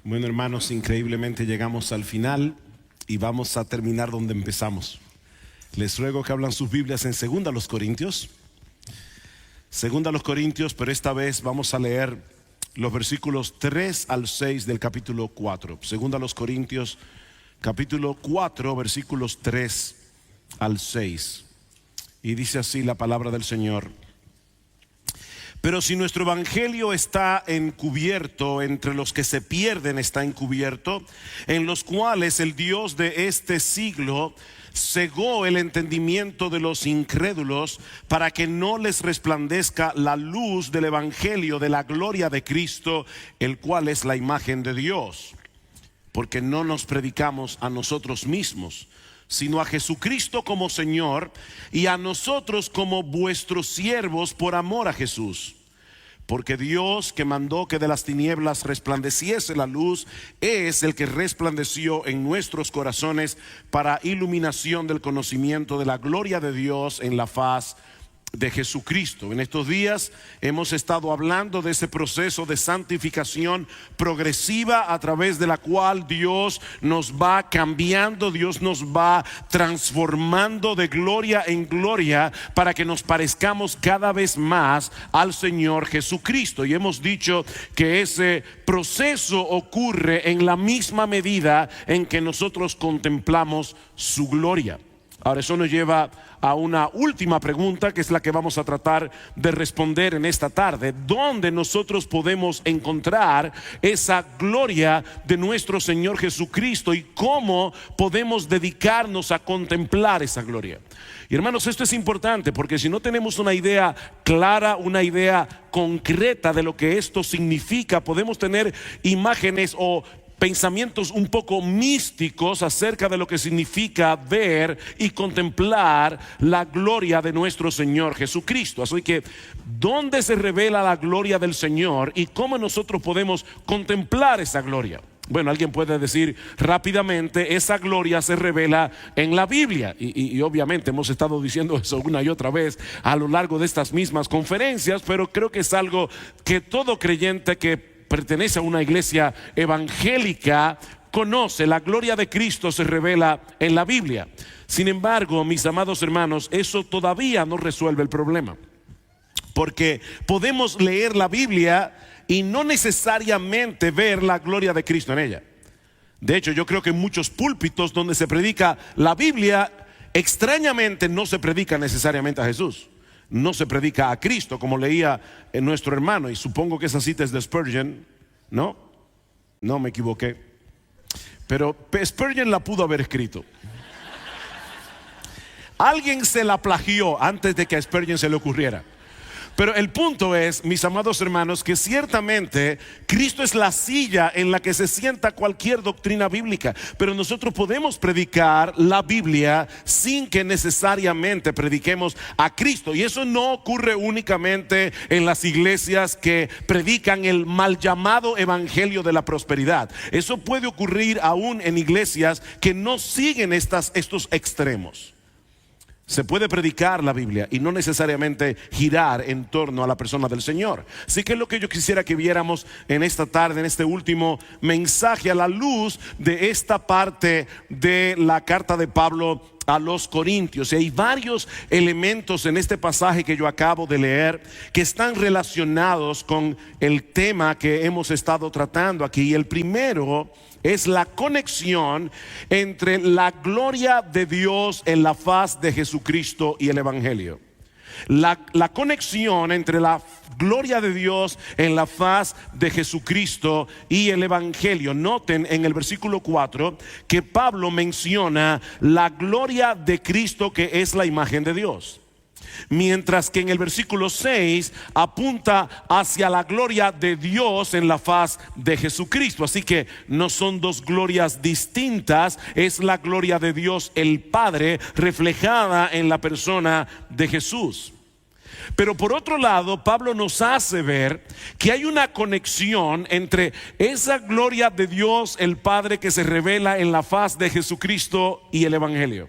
Bueno, hermanos, increíblemente llegamos al final y vamos a terminar donde empezamos. Les ruego que abran sus Biblias en 2 Corintios. 2 Corintios, pero esta vez vamos a leer los versículos 3 al 6 del capítulo 4. 2 Corintios, capítulo 4, versículos 3 al 6. Y dice así la palabra del Señor: pero si nuestro evangelio está encubierto, entre los que se pierden está encubierto, en los cuales el Dios de este siglo cegó el entendimiento de los incrédulos, para que no les resplandezca la luz del evangelio de la gloria de Cristo, el cual es la imagen de Dios. Porque no nos predicamos a nosotros mismos, sino a Jesucristo como Señor, y a nosotros como vuestros siervos por amor a Jesús. Porque Dios, que mandó que de las tinieblas resplandeciese la luz, es el que resplandeció en nuestros corazones para iluminación del conocimiento de la gloria de Dios en la faz de Jesucristo. En estos días hemos estado hablando de ese proceso de santificación progresiva, a través de la cual Dios nos va cambiando, Dios nos va transformando de gloria en gloria, para que nos parezcamos cada vez más al Señor Jesucristo. Y hemos dicho que ese proceso ocurre en la misma medida en que nosotros contemplamos su gloria. Ahora, eso nos lleva a una última pregunta, que es la que vamos a tratar de responder en esta tarde. ¿Dónde nosotros podemos encontrar esa gloria de nuestro Señor Jesucristo, y cómo podemos dedicarnos a contemplar esa gloria? Y hermanos, esto es importante, porque si no tenemos una idea clara, una idea concreta de lo que esto significa, podemos tener imágenes o pensamientos un poco místicos acerca de lo que significa ver y contemplar la gloria de nuestro Señor Jesucristo. Así que, ¿dónde se revela la gloria del Señor y cómo nosotros podemos contemplar esa gloria? Bueno, alguien puede decir rápidamente: esa gloria se revela en la Biblia. Y obviamente hemos estado diciendo eso una y otra vez a lo largo de estas mismas conferencias, pero creo que es algo que todo creyente que pertenece a una iglesia evangélica conoce. La gloria de Cristo se revela en la Biblia. Sin embargo, mis amados hermanos, eso todavía no resuelve el problema, porque podemos leer la Biblia y no necesariamente ver la gloria de Cristo en ella. De hecho, yo creo que en muchos púlpitos donde se predica la Biblia, extrañamente no se predica necesariamente a Jesús. No se predica a Cristo, como leía nuestro hermano, y supongo que esa cita es de Spurgeon. No me equivoqué, pero Spurgeon la pudo haber escrito. Alguien se la plagió antes de que a Spurgeon se le ocurriera. Pero el punto es, mis amados hermanos, que ciertamente Cristo es la silla en la que se sienta cualquier doctrina bíblica. Pero nosotros podemos predicar la Biblia sin que necesariamente prediquemos a Cristo. Y eso no ocurre únicamente en las iglesias que predican el mal llamado evangelio de la prosperidad. Eso puede ocurrir aún en iglesias que no siguen estos extremos. Se puede predicar la Biblia y no necesariamente girar en torno a la persona del Señor. Así que es lo que yo quisiera que viéramos en esta tarde, en este último mensaje, a la luz de esta parte de la carta de Pablo a los Corintios. Y hay varios elementos en este pasaje que yo acabo de leer que están relacionados con el tema que hemos estado tratando aquí. Y el primero es la conexión entre la gloria de Dios en la faz de Jesucristo y el evangelio. La conexión entre la gloria de Dios en la faz de Jesucristo y el evangelio. Noten en el versículo 4 que Pablo menciona la gloria de Cristo, que es la imagen de Dios, mientras que en el versículo 6 apunta hacia la gloria de Dios en la faz de Jesucristo. Así que no son dos glorias distintas, es la gloria de Dios el Padre reflejada en la persona de Jesús. Pero por otro lado, Pablo nos hace ver que hay una conexión entre esa gloria de Dios el Padre que se revela en la faz de Jesucristo y el evangelio.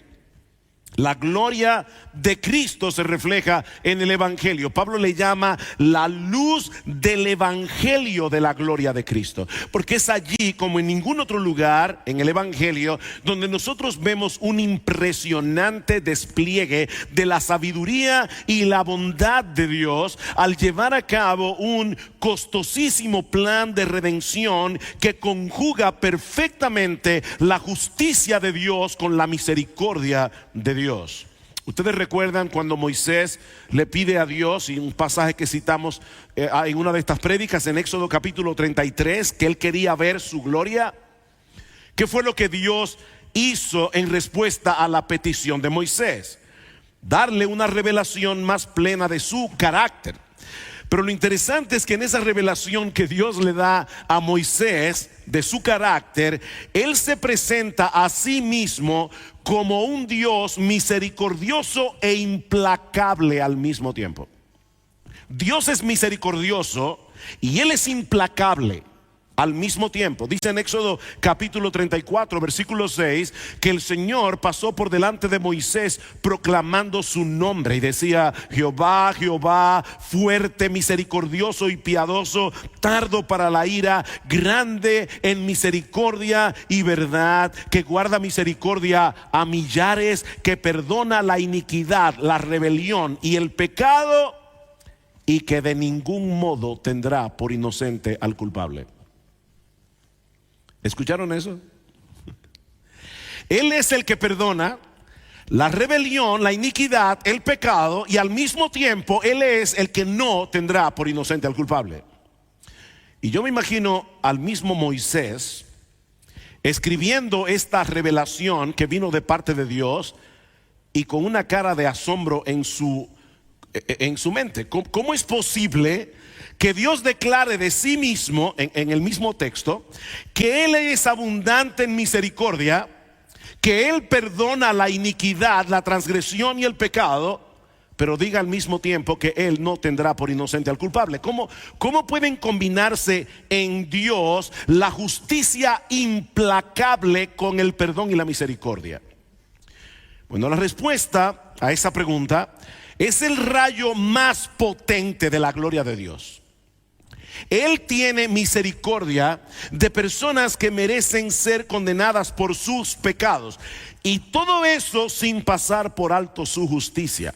La gloria de Cristo se refleja en el Evangelio. Pablo le llama la luz del Evangelio de la gloria de Cristo, porque es allí, como en ningún otro lugar en el Evangelio, donde nosotros vemos un impresionante despliegue de la sabiduría y la bondad de Dios al llevar a cabo un costosísimo plan de redención que conjuga perfectamente la justicia de Dios con la misericordia de Dios. Ustedes recuerdan cuando Moisés le pide a Dios, y un pasaje que citamos en una de estas prédicas en Éxodo capítulo 33, que él quería ver su gloria. ¿Qué fue lo que Dios hizo en respuesta a la petición de Moisés? Darle una revelación más plena de su carácter. Pero lo interesante es que en esa revelación que Dios le da a Moisés de su carácter, él se presenta a sí mismo como un Dios misericordioso e implacable al mismo tiempo. Dios es misericordioso y él es implacable al mismo tiempo. Dice en Éxodo capítulo 34 versículo 6 que el Señor pasó por delante de Moisés proclamando su nombre y decía: Jehová, Jehová, fuerte, misericordioso y piadoso, tardo para la ira, grande en misericordia y verdad, que guarda misericordia a millares, que perdona la iniquidad, la rebelión y el pecado, y que de ningún modo tendrá por inocente al culpable. ¿Escucharon eso? Él es el que perdona la rebelión, la iniquidad, el pecado, y al mismo tiempo Él es el que no tendrá por inocente al culpable. Y yo me imagino al mismo Moisés escribiendo esta revelación que vino de parte de Dios y con una cara de asombro en su mente. ¿Cómo es posible que Dios declare de sí mismo en el mismo texto que Él es abundante en misericordia, que Él perdona la iniquidad, la transgresión y el pecado, pero diga al mismo tiempo que Él no tendrá por inocente al culpable? ¿Cómo pueden combinarse en Dios la justicia implacable con el perdón y la misericordia? Bueno, la respuesta a esa pregunta es el rayo más potente de la gloria de Dios. Él tiene misericordia de personas que merecen ser condenadas por sus pecados, y todo eso sin pasar por alto su justicia.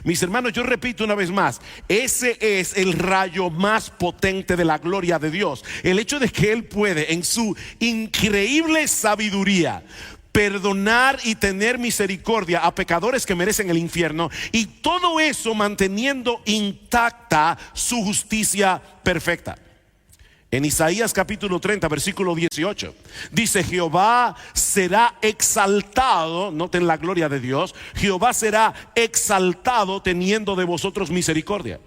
Mis hermanos, yo repito una vez más, ese es el rayo más potente de la gloria de Dios. El hecho de que Él puede, en su increíble sabiduría, perdonar y tener misericordia a pecadores que merecen el infierno, y todo eso manteniendo intacta su justicia perfecta. En Isaías capítulo 30 versículo 18 dice: Jehová será exaltado, noten la gloria de Dios, Jehová será exaltado teniendo de vosotros misericordia,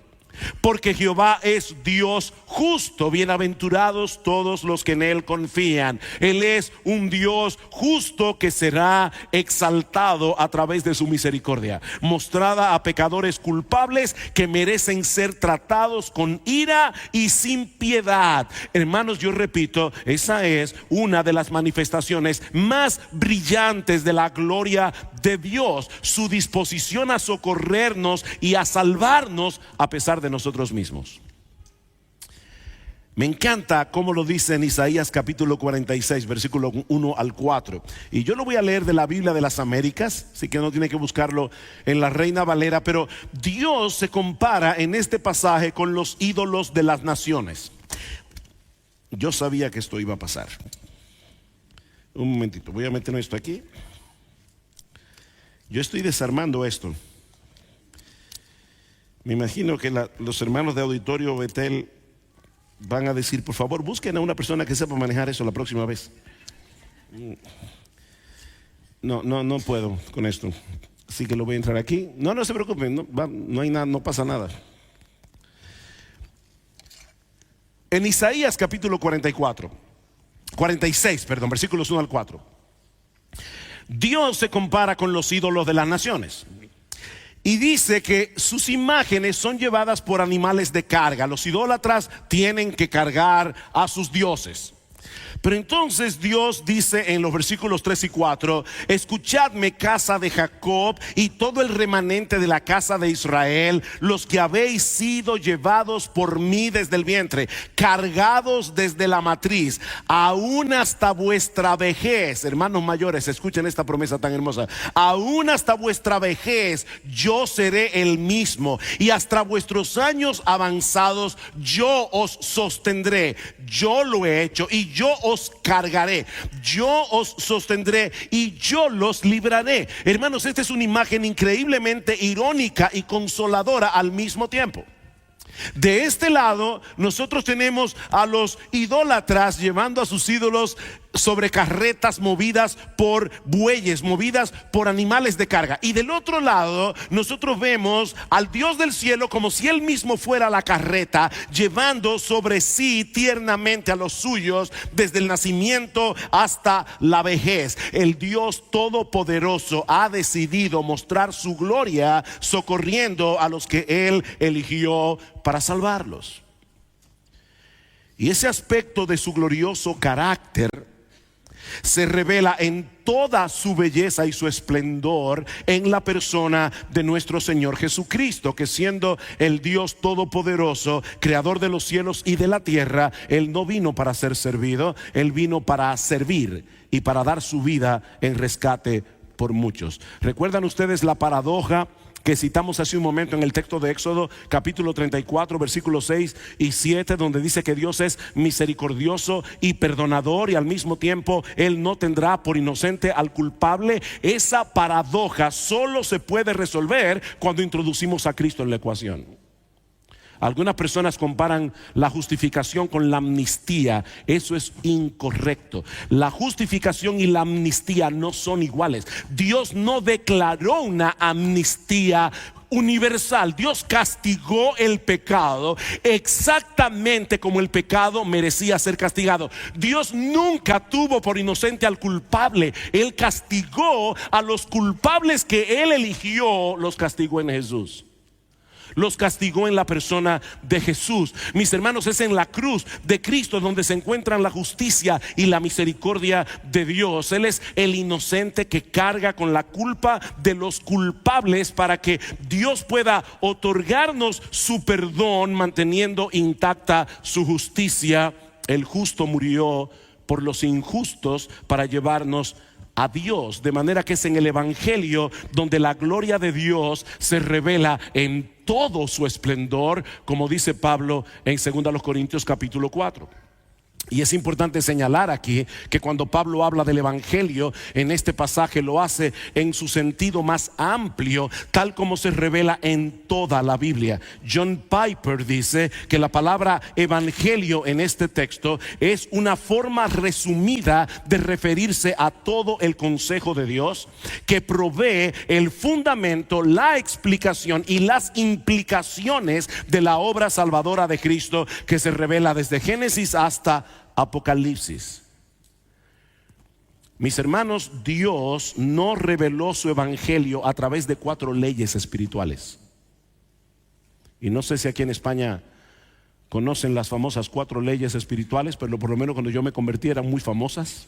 porque Jehová es Dios justo. Bienaventurados todos los que en Él confían. Él es un Dios justo que será exaltado a través de su misericordia, mostrada a pecadores culpables que merecen ser tratados con ira y sin piedad. Hermanos, yo repito, esa es una de las manifestaciones más brillantes de la gloria de Dios, su disposición a socorrernos y a salvarnos a pesar de nosotros mismos. Me encanta cómo lo dice en Isaías capítulo 46 versículo 1 al 4, y yo lo voy a leer de la Biblia de las Américas, así que no tiene que buscarlo en la Reina Valera. Pero Dios se compara en este pasaje con los ídolos de las naciones. Yo sabía que esto iba a pasar. Un momentito, voy a meter esto aquí. Yo estoy desarmando esto. Me imagino que los hermanos de Auditorio Betel van a decir: por favor, busquen a una persona que sepa manejar eso la próxima vez. No puedo con esto, así que lo voy a entrar aquí. No se preocupen, no hay nada, no pasa nada. En Isaías capítulo 46, versículos 1 al 4, Dios se compara con los ídolos de las naciones y dice que sus imágenes son llevadas por animales de carga. Los idólatras tienen que cargar a sus dioses, Pero entonces Dios dice en los versículos 3 y 4: escuchadme, casa de Jacob, y todo el remanente de la casa de Israel, los que habéis sido llevados por mí desde el vientre, cargados desde la matriz, aún hasta vuestra vejez. Hermanos mayores, escuchen esta promesa tan hermosa: aún hasta vuestra vejez yo seré el mismo, y hasta vuestros años avanzados yo os sostendré. Yo lo he hecho y yo os cargaré, yo os sostendré y yo los libraré. Hermanos, esta es una imagen increíblemente irónica y consoladora al mismo tiempo. De este lado nosotros tenemos a los idólatras llevando a sus ídolos sobre carretas movidas por bueyes, movidas por animales de carga. Y del otro lado nosotros vemos al Dios del cielo como si Él mismo fuera la carreta, llevando sobre sí tiernamente a los suyos desde el nacimiento hasta la vejez. El Dios todopoderoso ha decidido mostrar su gloria socorriendo a los que Él eligió para salvarlos. Y ese aspecto de su glorioso carácter se revela en toda su belleza y su esplendor en la persona de nuestro Señor Jesucristo, que siendo el Dios todopoderoso, creador de los cielos y de la tierra, Él no vino para ser servido, Él vino para servir y para dar su vida en rescate por muchos. ¿Recuerdan ustedes la paradoja que citamos hace un momento en el texto de Éxodo capítulo 34 versículos 6 y 7, donde dice que Dios es misericordioso y perdonador y al mismo tiempo Él no tendrá por inocente al culpable? Esa paradoja solo se puede resolver cuando introducimos a Cristo en la ecuación. Algunas personas comparan la justificación con la amnistía. Eso es incorrecto. La justificación y la amnistía no son iguales. Dios no declaró una amnistía universal. Dios castigó el pecado exactamente como el pecado merecía ser castigado. Dios nunca tuvo por inocente al culpable. Él castigó a los culpables que Él eligió, los castigó en Jesús. Los castigó en la persona de Jesús. Mis hermanos, es en la cruz de Cristo donde se encuentran la justicia y la misericordia de Dios. Él es el inocente que carga con la culpa de los culpables para que Dios pueda otorgarnos su perdón, manteniendo intacta su justicia. El justo murió por los injustos para llevarnos a Dios, de manera que es en el Evangelio donde la gloria de Dios se revela en todo su esplendor, como dice Pablo en 2 Corintios capítulo 4. Y es importante señalar aquí que cuando Pablo habla del Evangelio en este pasaje lo hace en su sentido más amplio, tal como se revela en toda la Biblia. John Piper dice que la palabra Evangelio en este texto es una forma resumida de referirse a todo el consejo de Dios, que provee el fundamento, la explicación y las implicaciones de la obra salvadora de Cristo, que se revela desde Génesis hasta Apocalipsis. Mis hermanos, Dios no reveló su evangelio a través de 4 leyes espirituales. Y no sé si aquí en España conocen las famosas 4 leyes espirituales, pero por lo menos cuando yo me convertí eran muy famosas.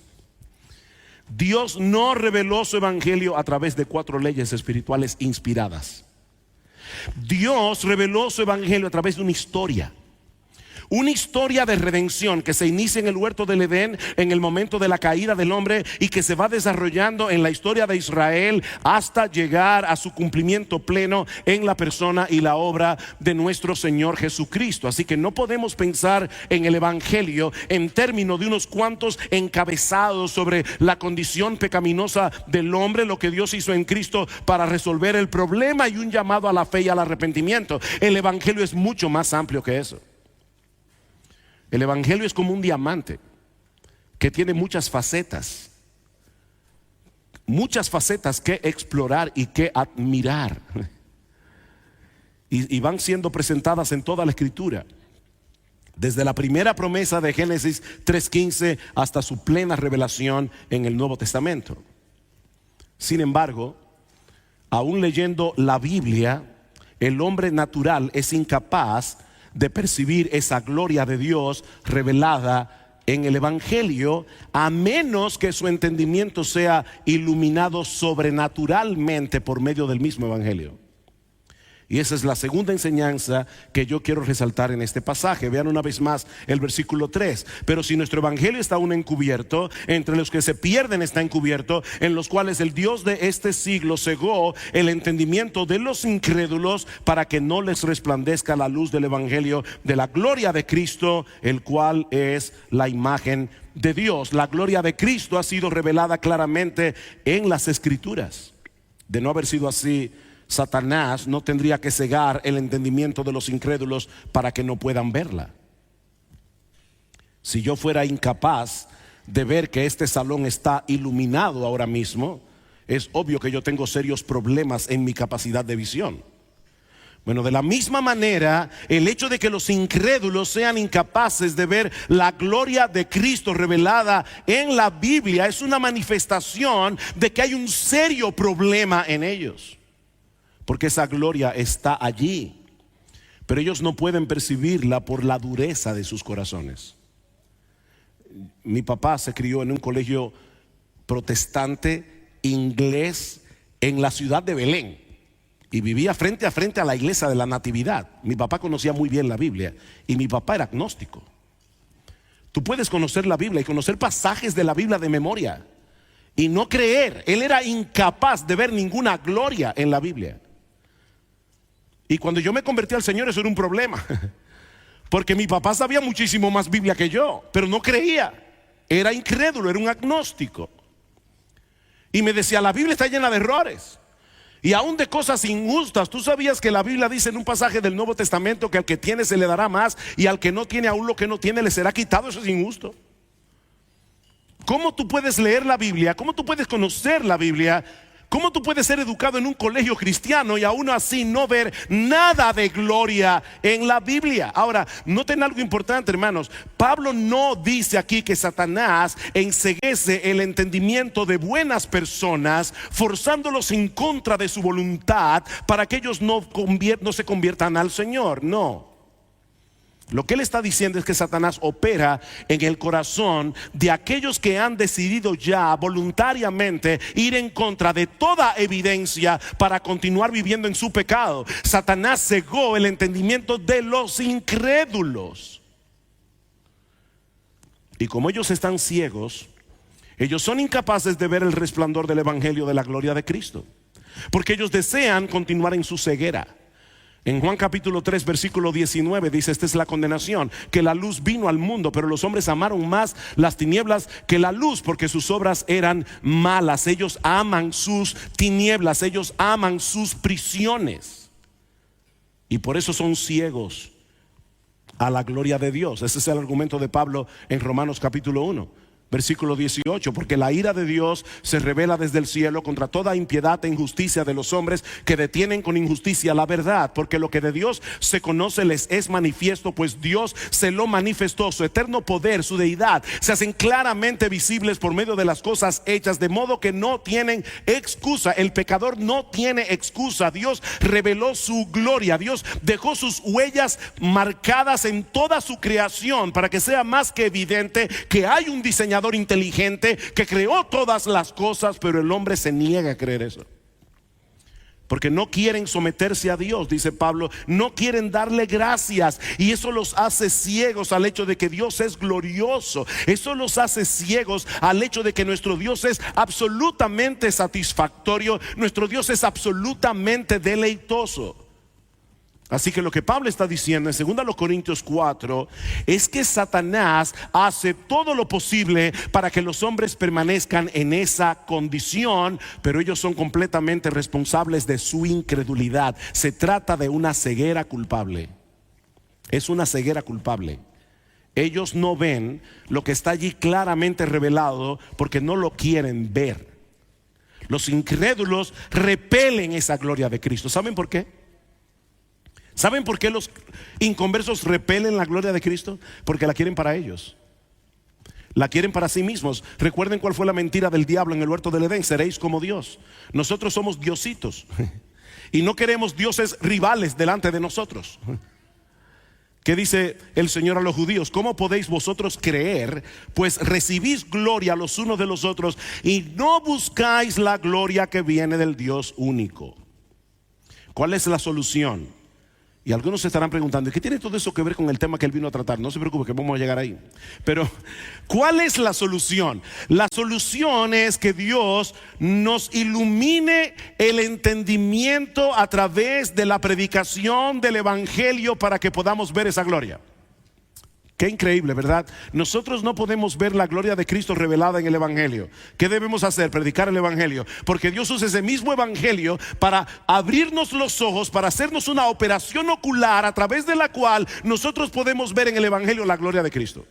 Dios no reveló su evangelio a través de 4 leyes espirituales inspiradas. Dios reveló su evangelio a través de una historia. Una historia de redención que se inicia en el huerto del Edén en el momento de la caída del hombre y que se va desarrollando en la historia de Israel hasta llegar a su cumplimiento pleno en la persona y la obra de nuestro Señor Jesucristo. Así que no podemos pensar en el evangelio en términos de unos cuantos encabezados sobre la condición pecaminosa del hombre, lo que Dios hizo en Cristo para resolver el problema y un llamado a la fe y al arrepentimiento. El evangelio es mucho más amplio que eso. El evangelio es como un diamante que tiene muchas facetas que explorar y que admirar, y van siendo presentadas en toda la escritura, desde la primera promesa de Génesis 3:15 hasta su plena revelación en el Nuevo Testamento. Sin embargo, aún leyendo la Biblia, el hombre natural es incapaz de percibir esa gloria de Dios revelada en el Evangelio, a menos que su entendimiento sea iluminado sobrenaturalmente por medio del mismo Evangelio. Y esa es la segunda enseñanza que yo quiero resaltar en este pasaje. Vean una vez más el versículo 3. Pero si nuestro evangelio está aún encubierto, entre los que se pierden está encubierto, en los cuales el Dios de este siglo cegó el entendimiento de los incrédulos, para que no les resplandezca la luz del evangelio de la gloria de Cristo, el cual es la imagen de Dios. La gloria de Cristo ha sido revelada claramente en las Escrituras. De no haber sido así, Satanás no tendría que cegar el entendimiento de los incrédulos para que no puedan verla. Si yo fuera incapaz de ver que este salón está iluminado ahora mismo, es obvio que yo tengo serios problemas en mi capacidad de visión. Bueno, de la misma manera, el hecho de que los incrédulos sean incapaces de ver la gloria de Cristo revelada en la Biblia es una manifestación de que hay un serio problema en ellos. Porque esa gloria está allí, pero ellos no pueden percibirla por la dureza de sus corazones. Mi papá se crió en un colegio protestante inglés en la ciudad de Belén y vivía frente a frente a la iglesia de la Natividad. Mi papá conocía muy bien la Biblia y mi papá era agnóstico. Tú puedes conocer la Biblia y conocer pasajes de la Biblia de memoria y no creer. Él era incapaz de ver ninguna gloria en la Biblia. Y cuando yo me convertí al Señor, eso era un problema, porque mi papá sabía muchísimo más Biblia que yo, pero no creía. Era incrédulo, era un agnóstico. Y me decía, la Biblia está llena de errores y aún de cosas injustas. Tú sabías que la Biblia dice en un pasaje del Nuevo Testamento que al que tiene se le dará más, y al que no tiene, aún lo que no tiene le será quitado. Eso es injusto. ¿Cómo tú puedes leer la Biblia? ¿Cómo tú puedes conocer la Biblia? ¿Cómo tú puedes ser educado en un colegio cristiano y aún así no ver nada de gloria en la Biblia? Ahora, noten algo importante, hermanos. Pablo no dice aquí que Satanás enceguece el entendimiento de buenas personas, forzándolos en contra de su voluntad para que ellos no se conviertan al Señor. No. Lo que él está diciendo es que Satanás opera en el corazón de aquellos que han decidido ya voluntariamente ir en contra de toda evidencia para continuar viviendo en su pecado. Satanás cegó el entendimiento de los incrédulos. Y como ellos están ciegos, ellos son incapaces de ver el resplandor del evangelio de la gloria de Cristo, porque ellos desean continuar en su ceguera. En Juan capítulo 3 versículo 19 dice: esta es la condenación, que la luz vino al mundo, pero los hombres amaron más las tinieblas que la luz, porque sus obras eran malas. Ellos aman sus tinieblas, ellos aman sus prisiones, y por eso son ciegos a la gloria de Dios. Ese es el argumento de Pablo en Romanos capítulo 1 versículo 18, porque la ira de Dios se revela desde el cielo contra toda impiedad e injusticia de los hombres que detienen con injusticia la verdad, porque lo que de Dios se conoce les es manifiesto, pues Dios se lo manifestó. Su eterno poder, su deidad, se hacen claramente visibles por medio de las cosas hechas, de modo que no tienen excusa. El pecador no tiene excusa. Dios reveló su gloria, Dios dejó sus huellas marcadas en toda su creación para que sea más que evidente que hay un diseñador inteligente que creó todas las cosas, pero el hombre se niega a creer eso, porque no quieren someterse a Dios, dice Pablo, no quieren darle gracias, y eso los hace ciegos al hecho de que Dios es glorioso. Eso los hace ciegos al hecho de que nuestro Dios es absolutamente satisfactorio, nuestro Dios es absolutamente deleitoso. Así que lo que Pablo está diciendo en 2 Corintios 4 es que Satanás hace todo lo posible para que los hombres permanezcan en esa condición, pero ellos son completamente responsables de su incredulidad. Se trata de una ceguera culpable. Es una ceguera culpable. Ellos no ven lo que está allí claramente revelado porque no lo quieren ver. Los incrédulos repelen esa gloria de Cristo. ¿Saben por qué? ¿Saben por qué los inconversos repelen la gloria de Cristo? Porque la quieren para ellos. La quieren para sí mismos. Recuerden cuál fue la mentira del diablo en el huerto del Edén: seréis como Dios. Nosotros somos diositos y no queremos dioses rivales delante de nosotros. ¿Qué dice el Señor a los judíos? ¿Cómo podéis vosotros creer, pues recibís gloria los unos de los otros y no buscáis la gloria que viene del Dios único? ¿Cuál es la solución? Y algunos se estarán preguntando, ¿qué tiene todo eso que ver con el tema que él vino a tratar? No se preocupe, que vamos a llegar ahí. Pero, ¿cuál es la solución? La solución es que Dios nos ilumine el entendimiento a través de la predicación del Evangelio para que podamos ver esa gloria. Qué increíble, ¿verdad? Nosotros no podemos ver la gloria de Cristo revelada en el Evangelio. ¿Qué debemos hacer? Predicar el Evangelio. Porque Dios usa ese mismo Evangelio para abrirnos los ojos, para hacernos una operación ocular a través de la cual nosotros podemos ver en el Evangelio la gloria de Cristo.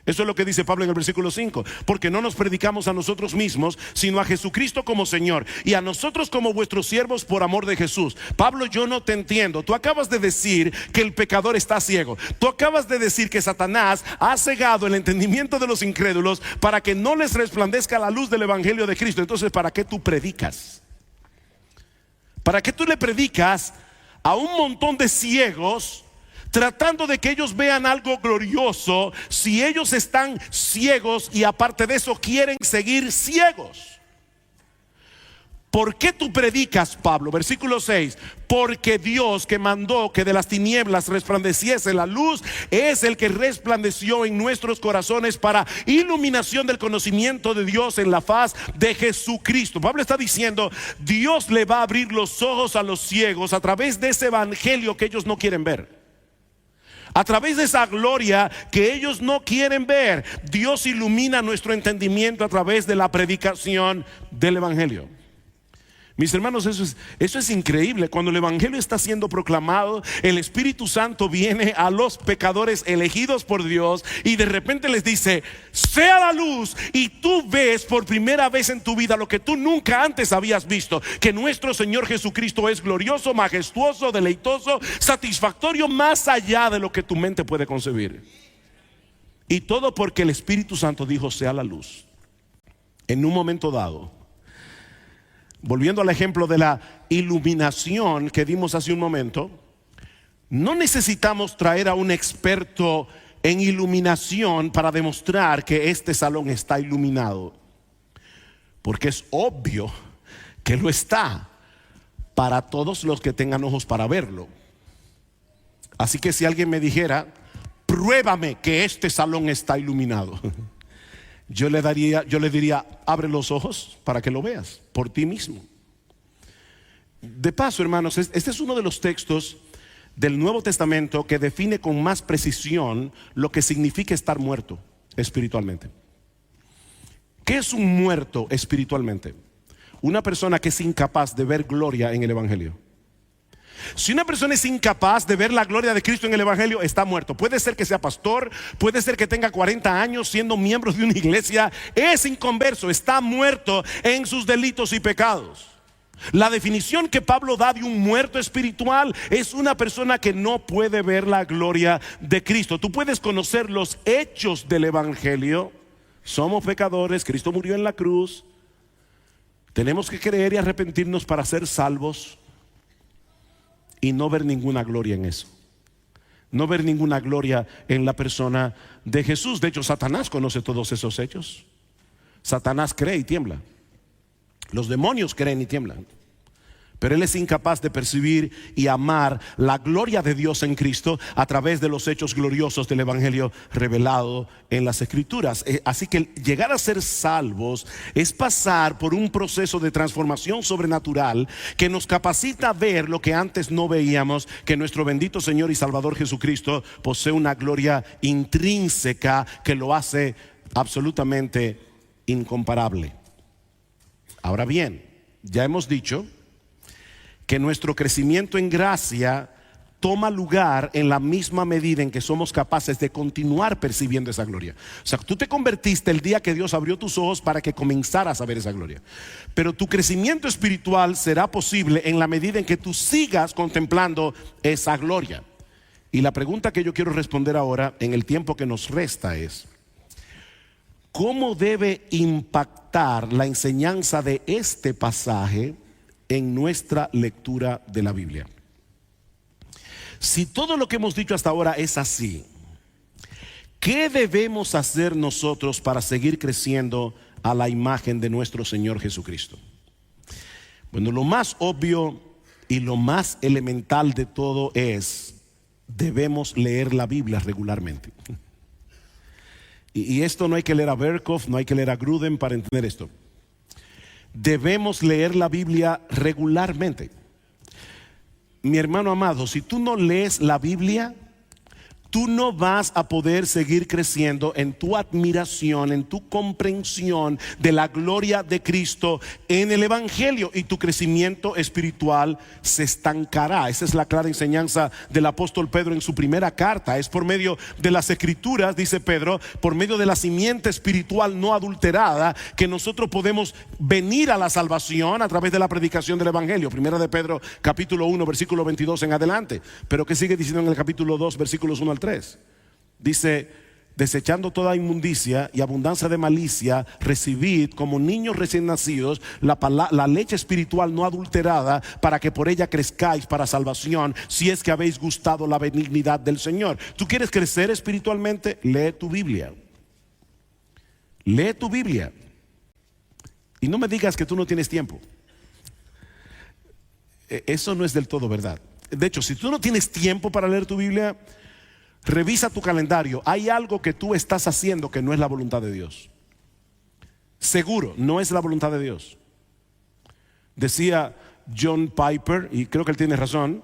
Eso es lo que dice Pablo en el versículo 5. Porque no nos predicamos a nosotros mismos, sino a Jesucristo como Señor, y a nosotros como vuestros siervos por amor de Jesús. Pablo, yo no te entiendo. Tú acabas de decir que el pecador está ciego. Tú acabas de decir que Satanás ha cegado el entendimiento de los incrédulos para que no les resplandezca la luz del Evangelio de Cristo. Entonces, ¿para qué tú predicas? ¿Para qué tú le predicas a un montón de ciegos, tratando de que ellos vean algo glorioso, si ellos están ciegos y aparte de eso quieren seguir ciegos? ¿Por qué tú predicas, Pablo? Versículo 6. Porque Dios, que mandó que de las tinieblas resplandeciese la luz, es el que resplandeció en nuestros corazones para iluminación del conocimiento de Dios en la faz de Jesucristo. Pablo está diciendo, Dios le va a abrir los ojos a los ciegos a través de ese evangelio que ellos no quieren ver. A través de esa gloria que ellos no quieren ver, Dios ilumina nuestro entendimiento a través de la predicación del Evangelio. Mis hermanos, eso es increíble. Cuando el Evangelio está siendo proclamado, el Espíritu Santo viene a los pecadores elegidos por Dios y de repente les dice, sea la luz, y tú ves por primera vez en tu vida lo que tú nunca antes habías visto, que nuestro Señor Jesucristo es glorioso, majestuoso, deleitoso, satisfactorio, más allá de lo que tu mente puede concebir. Y todo porque el Espíritu Santo dijo, sea la luz. En un momento dado, volviendo al ejemplo de la iluminación que dimos hace un momento, no necesitamos traer a un experto en iluminación para demostrar que este salón está iluminado, porque es obvio que lo está para todos los que tengan ojos para verlo. Así que si alguien me dijera, pruébame que este salón está iluminado, yo le diría, abre los ojos para que lo veas por ti mismo. De paso, hermanos, este es uno de los textos del Nuevo Testamento que define con más precisión lo que significa estar muerto espiritualmente. ¿Qué es un muerto espiritualmente? Una persona que es incapaz de ver gloria en el Evangelio. Si una persona es incapaz de ver la gloria de Cristo en el Evangelio, está muerto. Puede ser que sea pastor, puede ser que tenga 40 años siendo miembro de una iglesia, es inconverso, está muerto en sus delitos y pecados. La definición que Pablo da de un muerto espiritual es una persona que no puede ver la gloria de Cristo. Tú puedes conocer los hechos del Evangelio. Somos pecadores, Cristo murió en la cruz, tenemos que creer y arrepentirnos para ser salvos, y no ver ninguna gloria en eso. No ver ninguna gloria en la persona de Jesús. De hecho, Satanás conoce todos esos hechos. Satanás cree y tiembla. Los demonios creen y tiemblan. Pero él es incapaz de percibir y amar la gloria de Dios en Cristo a través de los hechos gloriosos del Evangelio revelado en las Escrituras. Así que llegar a ser salvos es pasar por un proceso de transformación sobrenatural que nos capacita a ver lo que antes no veíamos, que nuestro bendito Señor y Salvador Jesucristo posee una gloria intrínseca que lo hace absolutamente incomparable. Ahora bien, ya hemos dicho que nuestro crecimiento en gracia toma lugar en la misma medida en que somos capaces de continuar percibiendo esa gloria. O sea, tú te convertiste el día que Dios abrió tus ojos para que comenzaras a ver esa gloria. Pero tu crecimiento espiritual será posible en la medida en que tú sigas contemplando esa gloria. Y la pregunta que yo quiero responder ahora en el tiempo que nos resta es: ¿cómo debe impactar la enseñanza de este pasaje en nuestra lectura de la Biblia? Si todo lo que hemos dicho hasta ahora es así, ¿qué debemos hacer nosotros para seguir creciendo a la imagen de nuestro Señor Jesucristo? Bueno, lo más obvio y lo más elemental de todo es: debemos leer la Biblia regularmente. Y esto no hay que leer a Berkhoff, no hay que leer a Gruden para entender esto. Debemos leer la Biblia regularmente. Mi hermano amado, si tú no lees la Biblia, tú no vas a poder seguir creciendo en tu admiración, en tu comprensión de la gloria de Cristo en el Evangelio, y tu crecimiento espiritual se estancará. Esa es la clara enseñanza del apóstol Pedro en su primera carta. Es por medio de las Escrituras, dice Pedro, por medio de la simiente espiritual no adulterada, que nosotros podemos venir a la salvación a través de la predicación del Evangelio. Primera de Pedro capítulo 1 versículo 22 en adelante. Pero ¿qué sigue diciendo en el capítulo 2 versículos 1 al 3? Dice: desechando toda inmundicia y abundancia de malicia, recibid como niños recién nacidos la leche espiritual no adulterada, para que por ella crezcáis para salvación, si es que habéis gustado la benignidad del Señor. ¿Tú quieres crecer espiritualmente? Lee tu Biblia. Lee tu Biblia. Y no me digas que tú no tienes tiempo. Eso no es del todo verdad. De hecho, si tú no tienes tiempo para leer tu Biblia, revisa tu calendario. Hay algo que tú estás haciendo que no es la voluntad de Dios. Seguro, no es la voluntad de Dios. Decía John Piper, y creo que él tiene razón.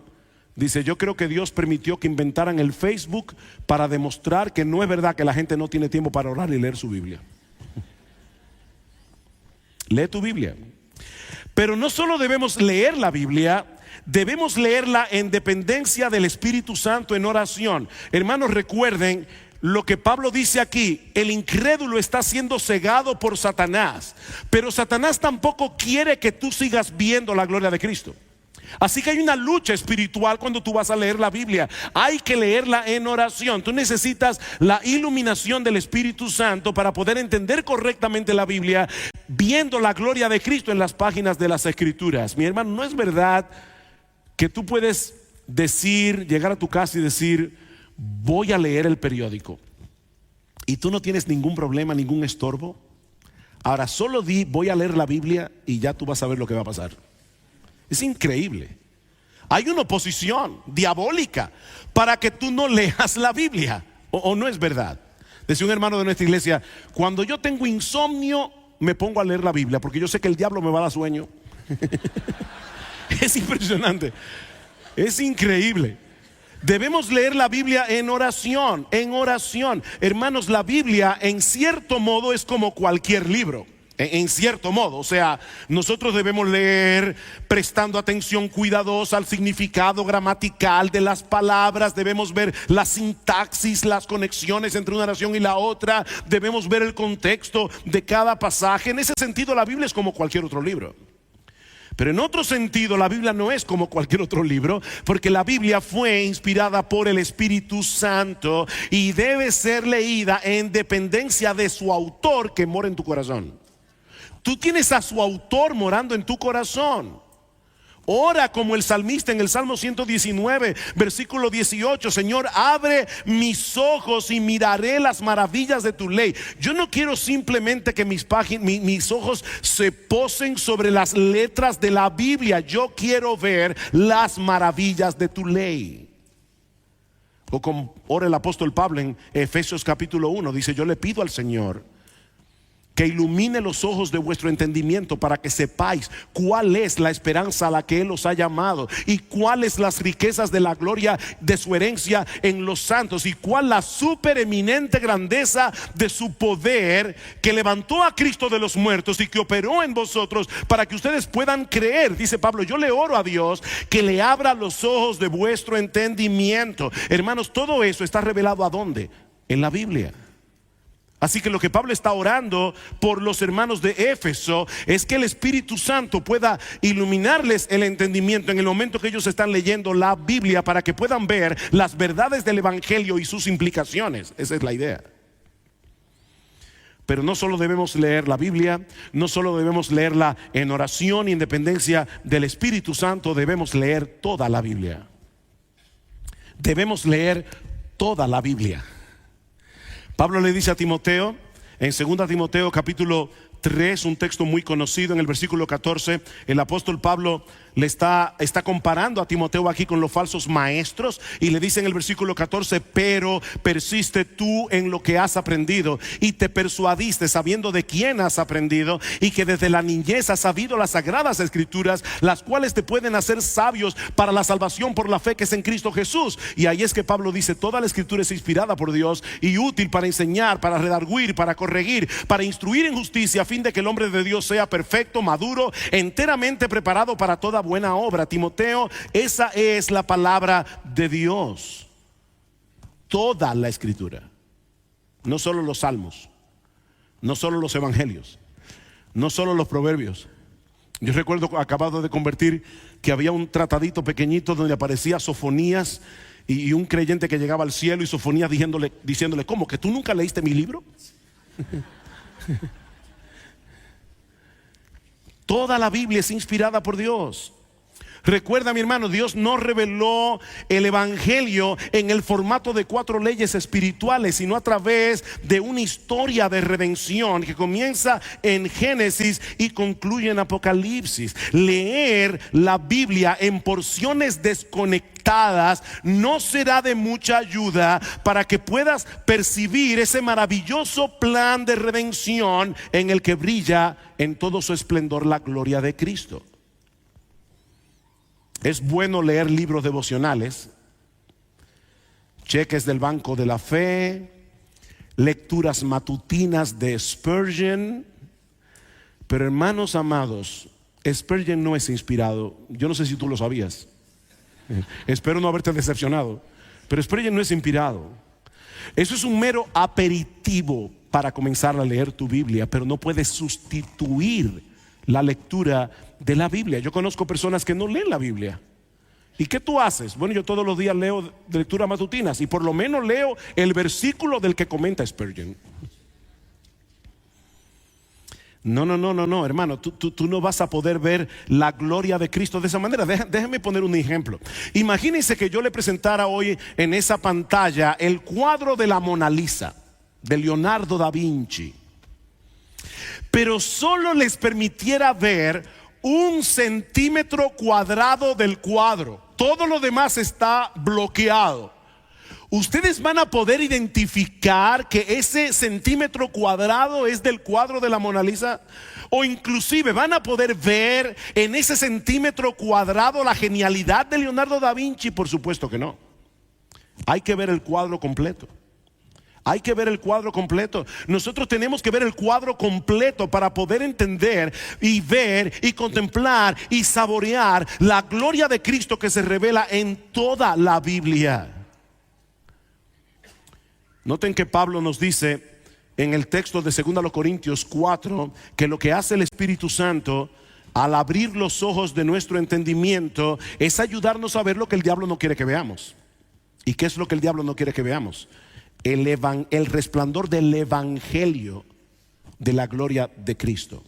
Dice: yo creo que Dios permitió que inventaran el Facebook para demostrar que no es verdad que la gente no tiene tiempo para orar y leer su Biblia. Lee tu Biblia. Pero no solo debemos leer la Biblia, debemos leerla en dependencia del Espíritu Santo, en oración. Hermanos, recuerden lo que Pablo dice aquí: el incrédulo está siendo cegado por Satanás, pero Satanás tampoco quiere que tú sigas viendo la gloria de Cristo. Así que hay una lucha espiritual cuando tú vas a leer la Biblia. Hay que leerla en oración. Tú necesitas la iluminación del Espíritu Santo para poder entender correctamente la Biblia, viendo la gloria de Cristo en las páginas de las Escrituras. Mi hermano, no es verdad que tú puedes decir, llegar a tu casa y decir: voy a leer el periódico, y tú no tienes ningún problema, ningún estorbo. Ahora solo di: voy a leer la Biblia, y ya tú vas a ver lo que va a pasar. Es increíble. Hay una oposición diabólica para que tú no leas la Biblia. ¿O no es verdad? Decía un hermano de nuestra iglesia: cuando yo tengo insomnio, me pongo a leer la Biblia, porque yo sé que el diablo me va a dar sueño. Es impresionante. Es increíble. Debemos leer la Biblia en oración, en oración. Hermanos, la Biblia en cierto modo es como cualquier libro. En cierto modo, o sea, nosotros debemos leer prestando atención cuidadosa al significado gramatical de las palabras. Debemos ver la sintaxis, las conexiones entre una oración y la otra. Debemos ver el contexto de cada pasaje. En ese sentido, la Biblia es como cualquier otro libro. Pero en otro sentido, la Biblia no es como cualquier otro libro, porque la Biblia fue inspirada por el Espíritu Santo y debe ser leída en dependencia de su autor, que mora en tu corazón. Tú tienes a su autor morando en tu corazón. Ora como el salmista en el Salmo 119 versículo 18: Señor, abre mis ojos y miraré las maravillas de tu ley. Yo no quiero simplemente que mis ojos se posen sobre las letras de la Biblia. Yo quiero ver las maravillas de tu ley. O como ora el apóstol Pablo en Efesios capítulo 1, dice: yo le pido al Señor que ilumine los ojos de vuestro entendimiento, para que sepáis cuál es la esperanza a la que Él os ha llamado, y cuáles las riquezas de la gloria de su herencia en los santos, y cuál la supereminente grandeza de su poder, que levantó a Cristo de los muertos y que operó en vosotros, para que ustedes puedan creer. Dice Pablo: yo le oro a Dios que le abra los ojos de vuestro entendimiento. Hermanos, todo eso está revelado ¿a dónde? En la Biblia. Así que lo que Pablo está orando por los hermanos de Éfeso es que el Espíritu Santo pueda iluminarles el entendimiento en el momento que ellos están leyendo la Biblia, para que puedan ver las verdades del Evangelio y sus implicaciones. Esa es la idea. Pero no solo debemos leer la Biblia, no solo debemos leerla en oración y en dependencia del Espíritu Santo, debemos leer toda la Biblia. debemos leer toda la Biblia. Pablo le dice a Timoteo, en 2 Timoteo capítulo 3, un texto muy conocido, en el versículo 14, el apóstol Pablo le está comparando a Timoteo aquí con los falsos maestros, y le dice en el versículo 14: pero persiste tú en lo que has aprendido y te persuadiste, sabiendo de quién has aprendido, y que desde la niñez has sabido las sagradas escrituras, las cuales te pueden hacer sabios para la salvación por la fe que es en Cristo Jesús. Y ahí es que Pablo dice: toda la escritura es inspirada por Dios y útil para enseñar, para redarguir, para corregir, para instruir en justicia, a fin de que el hombre de Dios sea perfecto, maduro, enteramente preparado para toda buena obra. Timoteo, esa es la palabra de Dios. Toda la escritura, no solo los salmos, no solo los evangelios, no solo los proverbios. Yo recuerdo, acabado de convertir, que había un tratadito pequeñito donde aparecía Sofonías, y un creyente que llegaba al cielo, y Sofonías diciéndole: ¿cómo que tú nunca leíste mi libro? Toda la Biblia es inspirada por Dios. Recuerda, mi hermano, Dios no reveló el evangelio en el formato de 4 leyes espirituales, sino a través de una historia de redención que comienza en Génesis y concluye en Apocalipsis. Leer la Biblia en porciones desconectadas no será de mucha ayuda para que puedas percibir ese maravilloso plan de redención en el que brilla en todo su esplendor la gloria de Cristo. Es bueno leer libros devocionales, cheques del Banco de la Fe, lecturas matutinas de Spurgeon. Pero, hermanos amados, Spurgeon no es inspirado. Yo no sé si tú lo sabías. Espero no haberte decepcionado, pero Spurgeon no es inspirado. Eso es un mero aperitivo para comenzar a leer tu Biblia, pero no puedes sustituir la lectura de la Biblia. Yo conozco personas que no leen la Biblia. ¿Y qué tú haces? Bueno, yo todos los días leo de lecturas matutinas, y por lo menos leo el versículo del que comenta Spurgeon. No, hermano, tú no vas a poder ver la gloria de Cristo de esa manera. Déjame poner un ejemplo. Imagínense que yo le presentara hoy en esa pantalla el cuadro de la Mona Lisa, de Leonardo da Vinci, pero solo les permitiera ver 1 centímetro cuadrado del cuadro. Todo lo demás está bloqueado. Ustedes van a poder identificar que ese centímetro cuadrado es del cuadro de la Mona Lisa, o inclusive van a poder ver en ese centímetro cuadrado la genialidad de Leonardo da Vinci. Por supuesto que no. Hay que ver el cuadro completo. Hay que ver el cuadro completo. Nosotros tenemos que ver el cuadro completo para poder entender y ver y contemplar y saborear la gloria de Cristo que se revela en toda la Biblia. Noten que Pablo nos dice en el texto de 2 Corintios 4 que lo que hace el Espíritu Santo al abrir los ojos de nuestro entendimiento es ayudarnos a ver lo que el diablo no quiere que veamos. ¿Y qué es lo que el diablo no quiere que veamos? El resplandor del evangelio de la gloria de Cristo.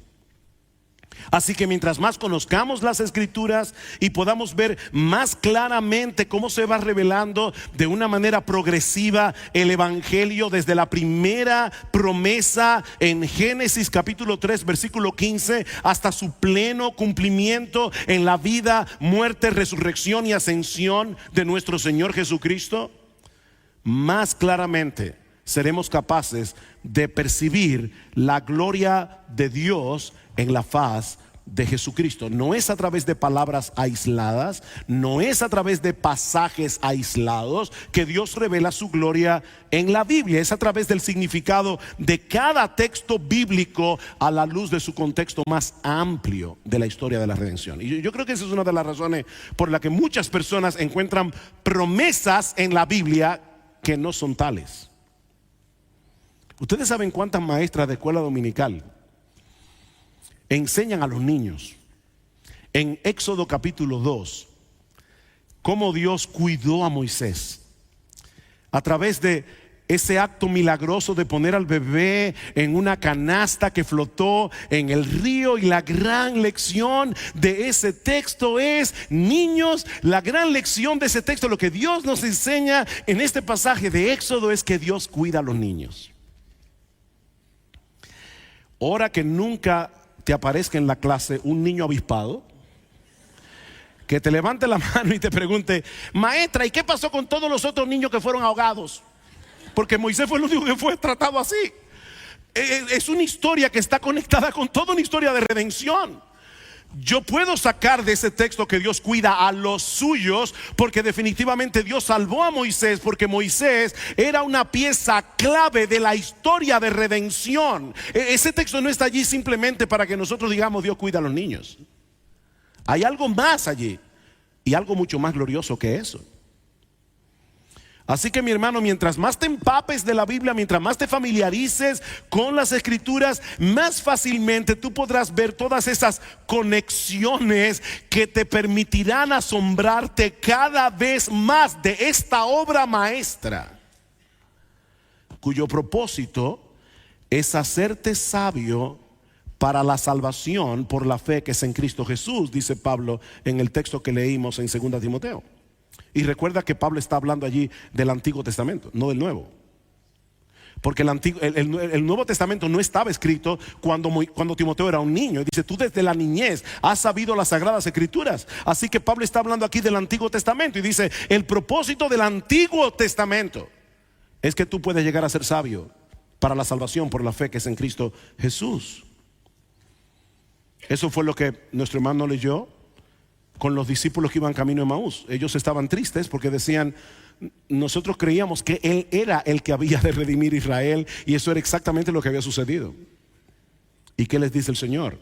Así que mientras más conozcamos las escrituras y podamos ver más claramente cómo se va revelando de una manera progresiva el evangelio, desde la primera promesa en Génesis capítulo 3 versículo 15 hasta su pleno cumplimiento en la vida, muerte, resurrección y ascensión de nuestro Señor Jesucristo, más claramente seremos capaces de percibir la gloria de Dios en la faz de Jesucristo. No es a través de palabras aisladas, no es a través de pasajes aislados que Dios revela su gloria en la Biblia. Es a través del significado de cada texto bíblico a la luz de su contexto más amplio de la historia de la redención. Y yo creo que esa es una de las razones por la que muchas personas encuentran promesas en la Biblia que no son tales. Ustedes saben cuántas maestras de escuela dominical enseñan a los niños en Éxodo capítulo 2 cómo Dios cuidó a Moisés a través de ese acto milagroso de poner al bebé en una canasta que flotó en el río. Y la gran lección de ese texto es, niños, la gran lección de ese texto, lo que Dios nos enseña en este pasaje de Éxodo, es que Dios cuida a los niños. Ora que nunca te aparezca en la clase un niño avispado que te levante la mano y te pregunte: maestra, ¿y qué pasó con todos los otros niños que fueron ahogados? Porque Moisés fue el único que fue tratado así. Es una historia que está conectada con toda una historia de redención. Yo puedo sacar de ese texto que Dios cuida a los suyos, porque definitivamente Dios salvó a Moisés, porque Moisés era una pieza clave de la historia de redención. Ese texto no está allí simplemente para que nosotros digamos Dios cuida a los niños. Hay algo más allí, y algo mucho más glorioso que eso. Así que, mi hermano, mientras más te empapes de la Biblia, mientras más te familiarices con las Escrituras, más fácilmente tú podrás ver todas esas conexiones que te permitirán asombrarte cada vez más de esta obra maestra, cuyo propósito es hacerte sabio para la salvación por la fe que es en Cristo Jesús, dice Pablo en el texto que leímos en 2 Timoteo. Y recuerda que Pablo está hablando allí del Antiguo Testamento, no del Nuevo. Porque el Nuevo Testamento no estaba escrito cuando Timoteo era un niño. Y dice: tú desde la niñez has sabido las Sagradas Escrituras. Así que Pablo está hablando aquí del Antiguo Testamento. Y dice: el propósito del Antiguo Testamento es que tú puedes llegar a ser sabio para la salvación por la fe que es en Cristo Jesús. Eso fue lo que nuestro hermano leyó con los discípulos que iban camino a Emaús. Ellos estaban tristes porque decían: nosotros creíamos que Él era el que había de redimir a Israel, y eso era exactamente lo que había sucedido. ¿Y qué les dice el Señor?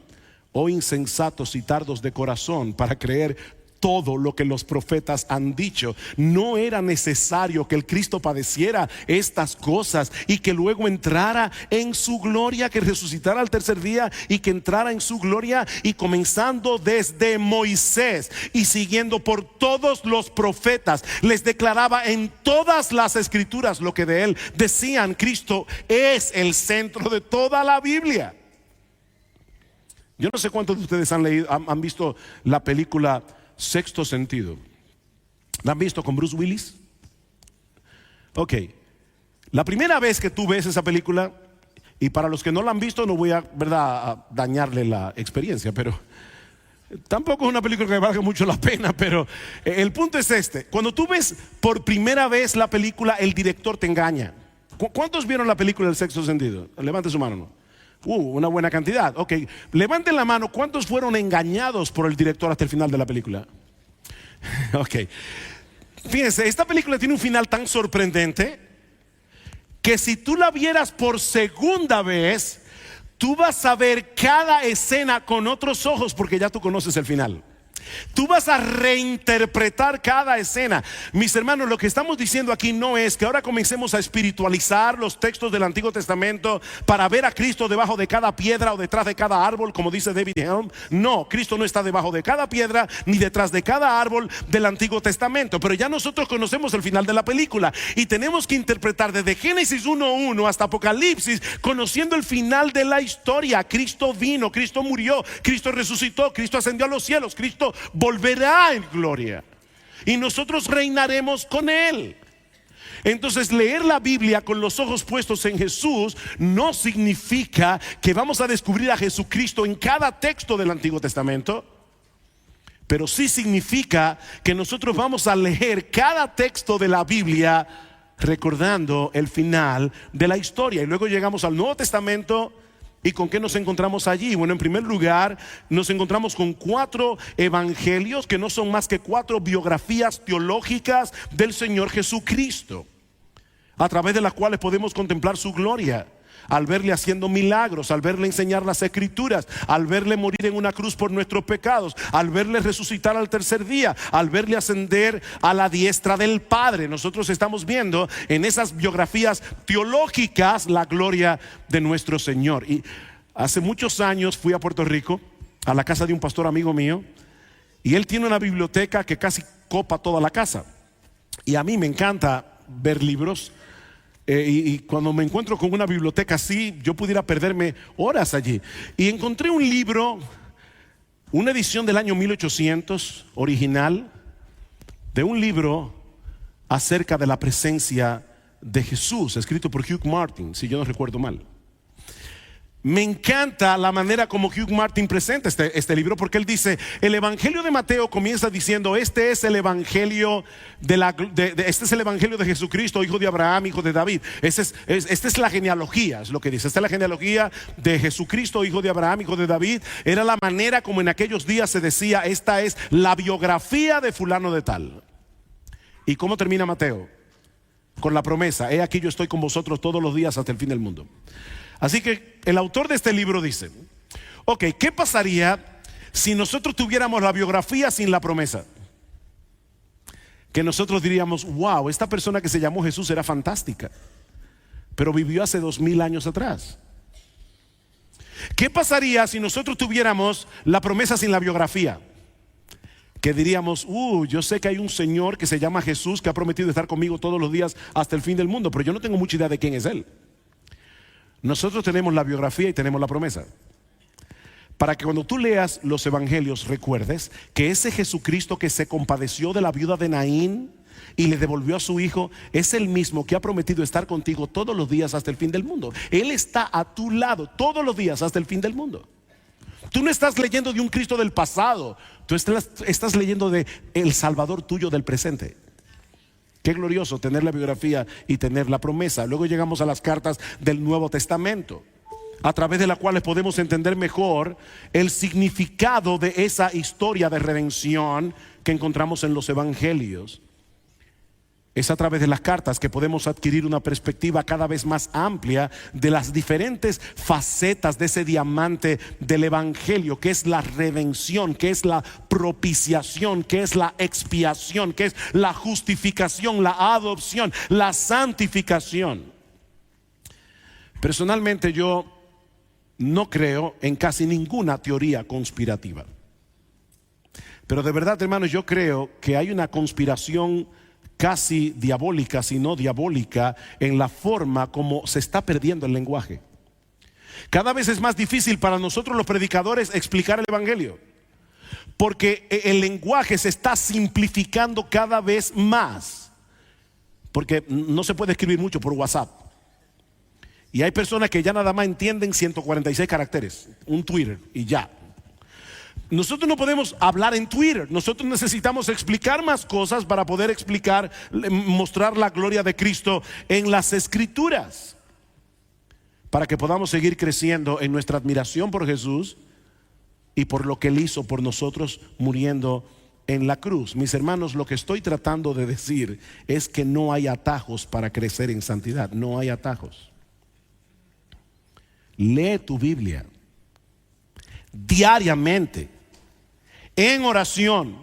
Oh insensatos y tardos de corazón para creer todo lo que los profetas han dicho. No era necesario que el Cristo padeciera estas cosas y que luego entrara en su gloria, que resucitara al tercer día y que entrara en su gloria. Y comenzando desde Moisés y siguiendo por todos los profetas, les declaraba en todas las Escrituras lo que de él decían. Cristo es el centro de toda la Biblia. Yo no sé cuántos de ustedes han visto la película Sexto Sentido. ¿La han visto con Bruce Willis? Ok. La primera vez que tú ves esa película, y para los que no la han visto no voy a dañarle la experiencia, pero tampoco es una película que valga mucho la pena. Pero el punto es este: cuando tú ves por primera vez la película, el director te engaña. ¿Cuántos vieron la película del Sexto Sentido? Levante su mano. ¿No? Una buena cantidad. Ok, levanten la mano. ¿Cuántos fueron engañados por el director hasta el final de la película? Ok, fíjense, esta película tiene un final tan sorprendente que si tú la vieras por segunda vez, tú vas a ver cada escena con otros ojos, porque ya tú conoces el final. Tú vas a reinterpretar cada escena. Mis hermanos, lo que estamos diciendo aquí no es que ahora comencemos a espiritualizar los textos del Antiguo Testamento para ver a Cristo debajo de cada piedra o detrás de cada árbol, como dice David Helm. No, Cristo no está debajo de cada piedra ni detrás de cada árbol del Antiguo Testamento. Pero ya nosotros conocemos el final de la película y tenemos que interpretar desde Génesis 1:1 hasta Apocalipsis, conociendo el final de la historia. Cristo vino, Cristo murió, Cristo resucitó, Cristo ascendió a los cielos, Cristo volverá en gloria y nosotros reinaremos con Él. Entonces, leer la Biblia con los ojos puestos en Jesús no significa que vamos a descubrir a Jesucristo en cada texto del Antiguo Testamento, pero sí significa que nosotros vamos a leer cada texto de la Biblia recordando el final de la historia. Y luego llegamos al Nuevo Testamento. ¿Y con qué nos encontramos allí? Bueno, en primer lugar, nos encontramos con 4 evangelios que no son más que 4 biografías teológicas del Señor Jesucristo, a través de las cuales podemos contemplar su gloria, al verle haciendo milagros, al verle enseñar las Escrituras, al verle morir en una cruz por nuestros pecados, al verle resucitar al tercer día, al verle ascender a la diestra del Padre. Nosotros estamos viendo en esas biografías teológicas la gloria de nuestro Señor. Y hace muchos años fui a Puerto Rico, a la casa de un pastor amigo mío, y él tiene una biblioteca que casi copa toda la casa. Y a mí me encanta ver libros. y cuando me encuentro con una biblioteca así, yo pudiera perderme horas allí. Y encontré un libro, una edición del año 1800, original, de un libro acerca de la presencia de Jesús, escrito por Hugh Martin, si yo no recuerdo mal. Me encanta la manera como Hugh Martin presenta este libro, porque él dice: el evangelio de Mateo comienza diciendo, este es el evangelio este es el evangelio de Jesucristo, hijo de Abraham, hijo de David. Esta es la genealogía, es lo que dice. Esta es la genealogía de Jesucristo, hijo de Abraham, hijo de David. Era la manera como en aquellos días se decía: esta es la biografía de fulano de tal. ¿Y cómo termina Mateo? Con la promesa: he aquí yo estoy con vosotros todos los días hasta el fin del mundo. Así que el autor de este libro dice: ok, ¿qué pasaría si nosotros tuviéramos la biografía sin la promesa? Que nosotros diríamos: wow, esta persona que se llamó Jesús era fantástica, pero vivió hace 2000 años atrás. ¿Qué pasaría si nosotros tuviéramos la promesa sin la biografía? Que diríamos: yo sé que hay un Señor que se llama Jesús, que ha prometido estar conmigo todos los días hasta el fin del mundo, pero yo no tengo mucha idea de quién es Él. Nosotros tenemos la biografía y tenemos la promesa, para que cuando tú leas los evangelios recuerdes que ese Jesucristo que se compadeció de la viuda de Naín y le devolvió a su hijo es el mismo que ha prometido estar contigo todos los días hasta el fin del mundo. Él está a tu lado todos los días hasta el fin del mundo. Tú no estás leyendo de un Cristo del pasado, tú estás leyendo de el Salvador tuyo del presente. Qué glorioso tener la biografía y tener la promesa. Luego llegamos a las cartas del Nuevo Testamento, a través de las cuales podemos entender mejor el significado de esa historia de redención que encontramos en los evangelios. Es a través de las cartas que podemos adquirir una perspectiva cada vez más amplia de las diferentes facetas de ese diamante del evangelio, que es la redención, que es la propiciación, que es la expiación, que es la justificación, la adopción, la santificación. Personalmente yo no creo en casi ninguna teoría conspirativa, pero de verdad, hermanos, yo creo que hay una conspiración casi diabólica, si no diabólica, en la forma como se está perdiendo el lenguaje. Cada vez es más difícil para nosotros los predicadores explicar el evangelio, porque el lenguaje se está simplificando cada vez más, porque no se puede escribir mucho por WhatsApp, y hay personas que ya nada más entienden 146 caracteres, un Twitter y ya. Nosotros no podemos hablar en Twitter. Nosotros necesitamos explicar más cosas para poder explicar, mostrar la gloria de Cristo en las Escrituras, para que podamos seguir creciendo en nuestra admiración por Jesús y por lo que Él hizo por nosotros muriendo en la cruz. Mis hermanos, lo que estoy tratando de decir es que no hay atajos para crecer en santidad. No hay atajos. Lee tu Biblia diariamente, en oración,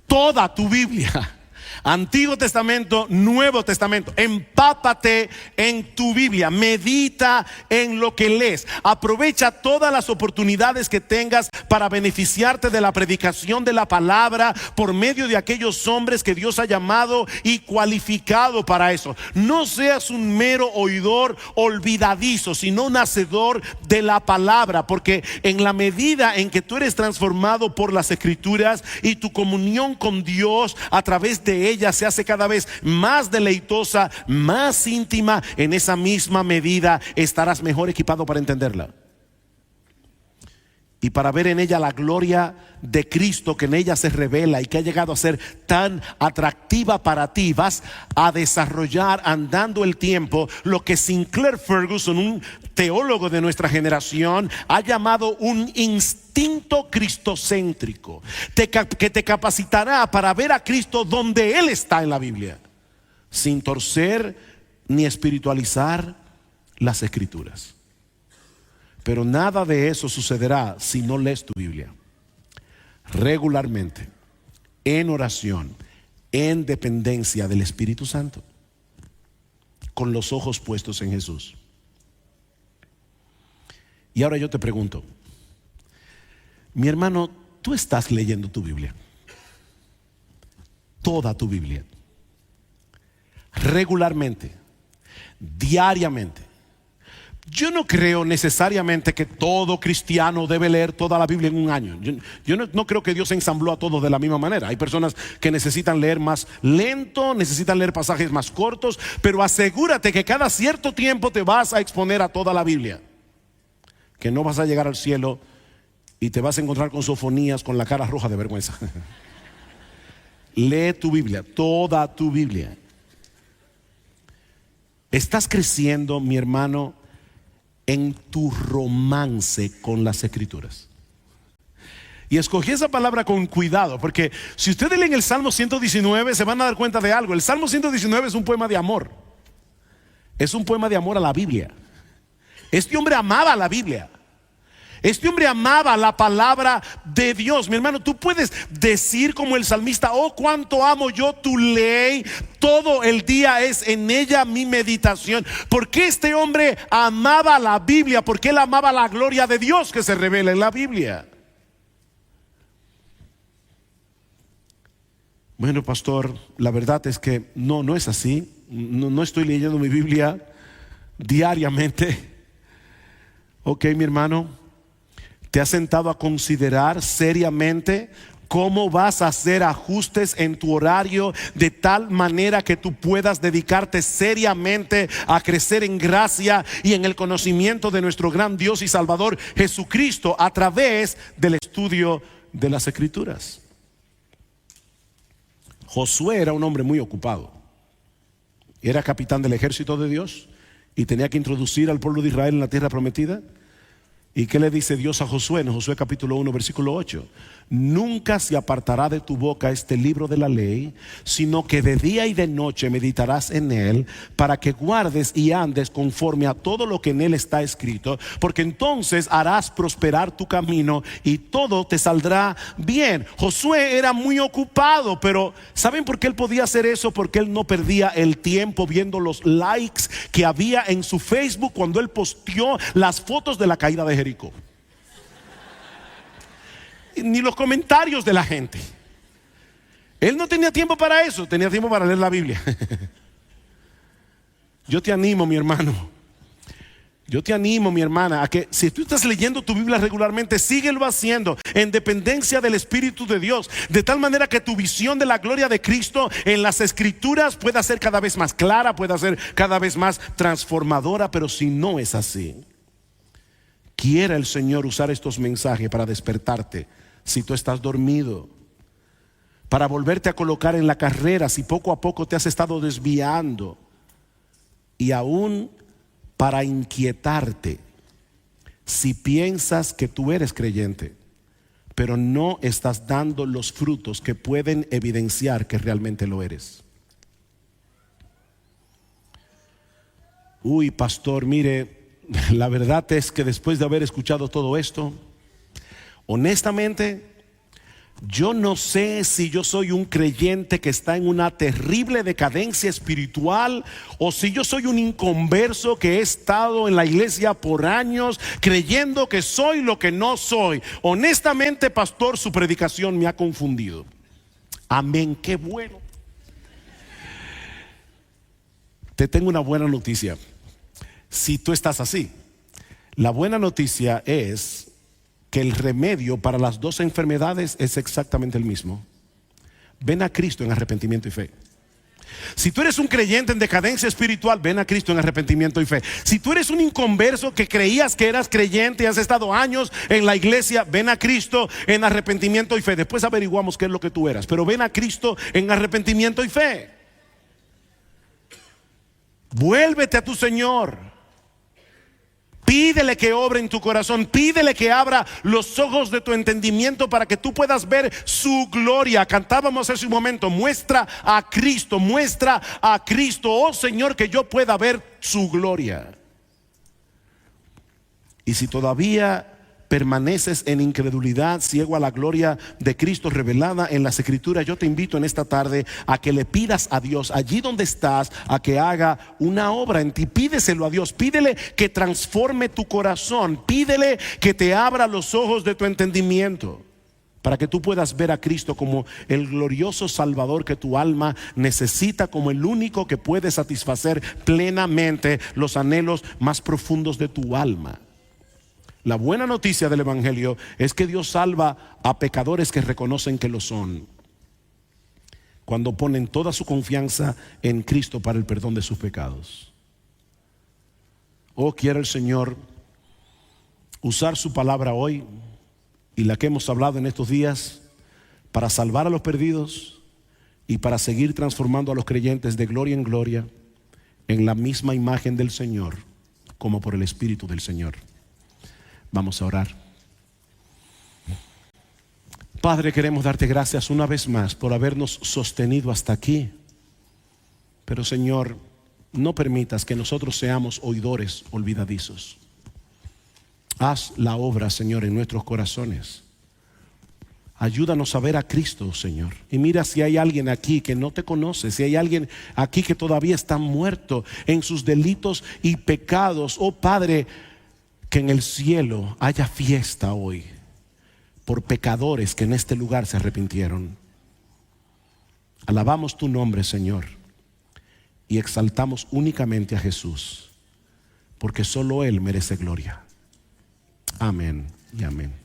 toda tu Biblia, Antiguo Testamento, Nuevo Testamento. Empápate en tu Biblia, medita en lo que lees, aprovecha todas las oportunidades que tengas para beneficiarte de la predicación de la palabra por medio de aquellos hombres que Dios ha llamado y cualificado para eso. No seas un mero oidor olvidadizo, sino un hacedor de la palabra, porque en la medida en que tú eres transformado por las Escrituras y tu comunión con Dios a través de ella se hace cada vez más deleitosa, más íntima, en esa misma medida estarás mejor equipado para entenderla y para ver en ella la gloria de Cristo que en ella se revela y que ha llegado a ser tan atractiva para ti. Vas a desarrollar, andando el tiempo, lo que Sinclair Ferguson, un teólogo de nuestra generación, ha llamado un instinto cristocéntrico, que te capacitará para ver a Cristo donde Él está en la Biblia, sin torcer ni espiritualizar las Escrituras. Pero nada de eso sucederá si no lees tu Biblia regularmente, en oración, en dependencia del Espíritu Santo, con los ojos puestos en Jesús. Y ahora yo te pregunto, mi hermano, ¿tú estás leyendo tu Biblia? Toda tu Biblia, regularmente, diariamente. Yo no creo necesariamente que todo cristiano debe leer toda la Biblia en un año. Yo no creo que Dios ensambló a todos de la misma manera. Hay personas que necesitan leer más lento, necesitan leer pasajes más cortos, pero asegúrate que cada cierto tiempo te vas a exponer a toda la Biblia. Que no vas a llegar al cielo y te vas a encontrar con sofonías con la cara roja de vergüenza. Lee tu Biblia, toda tu Biblia. Estás creciendo, mi hermano, en tu romance con las Escrituras. Y escogí esa palabra con cuidado, porque si ustedes leen el Salmo 119 se van a dar cuenta de algo. El Salmo 119 es un poema de amor. Es un poema de amor a la Biblia. Este hombre amaba la Biblia. Este hombre amaba la palabra de Dios. Mi hermano, tú puedes decir como el salmista: oh, cuánto amo yo tu ley, todo el día es en ella mi meditación. ¿Por qué este hombre amaba la Biblia? Porque él amaba la gloria de Dios que se revela en la Biblia. Bueno, pastor, la verdad es que no es así. No estoy leyendo mi Biblia diariamente. Ok, mi hermano, ¿te has sentado a considerar seriamente cómo vas a hacer ajustes en tu horario de tal manera que tú puedas dedicarte seriamente a crecer en gracia y en el conocimiento de nuestro gran Dios y Salvador Jesucristo a través del estudio de las Escrituras? Josué era un hombre muy ocupado. Era capitán del ejército de Dios y tenía que introducir al pueblo de Israel en la tierra prometida. ¿Y qué le dice Dios a Josué? En Josué capítulo 1 versículo 8: nunca se apartará de tu boca este libro de la ley, sino que de día y de noche meditarás en él, para que guardes y andes conforme a todo lo que en él está escrito, porque entonces harás prosperar tu camino y todo te saldrá bien. Josué era muy ocupado, pero ¿saben por qué él podía hacer eso? Porque él no perdía el tiempo viendo los likes que había en su Facebook cuando él posteó las fotos de la caída de Jericó, ni los comentarios de la gente. Él no tenía tiempo para eso, tenía tiempo para leer la Biblia. Yo te animo, mi hermano, yo te animo, mi hermana, a que si tú estás leyendo tu Biblia regularmente, síguelo haciendo en dependencia del Espíritu de Dios, de tal manera que tu visión de la gloria de Cristo en las Escrituras pueda ser cada vez más clara, pueda ser cada vez más transformadora. Pero si no es así, quiera el Señor usar estos mensajes para despertarte si tú estás dormido, para volverte a colocar en la carrera si poco a poco te has estado desviando, y aún para inquietarte si piensas que tú eres creyente pero no estás dando los frutos que pueden evidenciar que realmente lo eres. Uy, pastor, mire, la verdad es que después de haber escuchado todo esto, honestamente, yo no sé si yo soy un creyente que está en una terrible decadencia espiritual, o si yo soy un inconverso que he estado en la iglesia por años creyendo que soy lo que no soy. Honestamente, pastor, su predicación me ha confundido. Amén, qué bueno. Te tengo una buena noticia. Si tú estás así, la buena noticia es que el remedio para las dos enfermedades es exactamente el mismo. Ven a Cristo en arrepentimiento y fe. Si tú eres un creyente en decadencia espiritual, ven a Cristo en arrepentimiento y fe. Si tú eres un inconverso que creías que eras creyente y has estado años en la iglesia, ven a Cristo en arrepentimiento y fe. Después averiguamos qué es lo que tú eras, pero ven a Cristo en arrepentimiento y fe. Vuélvete a tu Señor. Pídele que obre en tu corazón, pídele que abra los ojos de tu entendimiento para que tú puedas ver su gloria. Cantábamos hace un momento: muestra a Cristo, oh Señor, que yo pueda ver su gloria. Y si todavía permaneces en incredulidad, ciego a la gloria de Cristo revelada en las Escrituras, yo te invito en esta tarde a que le pidas a Dios allí donde estás, a que haga una obra en ti. Pídeselo a Dios, pídele que transforme tu corazón, pídele que te abra los ojos de tu entendimiento. para que tú puedas ver a Cristo como el glorioso Salvador que tu alma necesita, como el único que puede satisfacer plenamente los anhelos más profundos de tu alma. La buena noticia del Evangelio es que Dios salva a pecadores que reconocen que lo son, cuando ponen toda su confianza en Cristo para el perdón de sus pecados. Oh, quiere el Señor usar su palabra hoy y la que hemos hablado en estos días para salvar a los perdidos y para seguir transformando a los creyentes de gloria en gloria en la misma imagen del Señor, como por el Espíritu del Señor. Vamos a orar. Padre, queremos darte gracias una vez más por habernos sostenido hasta aquí. Pero Señor, no permitas que nosotros seamos oidores olvidadizos. Haz la obra, Señor, en nuestros corazones. Ayúdanos a ver a Cristo, Señor. Y mira si hay alguien aquí que no te conoce, si hay alguien aquí que todavía está muerto en sus delitos y pecados. Oh Padre, que en el cielo haya fiesta hoy por pecadores que en este lugar se arrepintieron. Alabamos tu nombre, Señor, y exaltamos únicamente a Jesús, porque solo Él merece gloria. Amén y amén.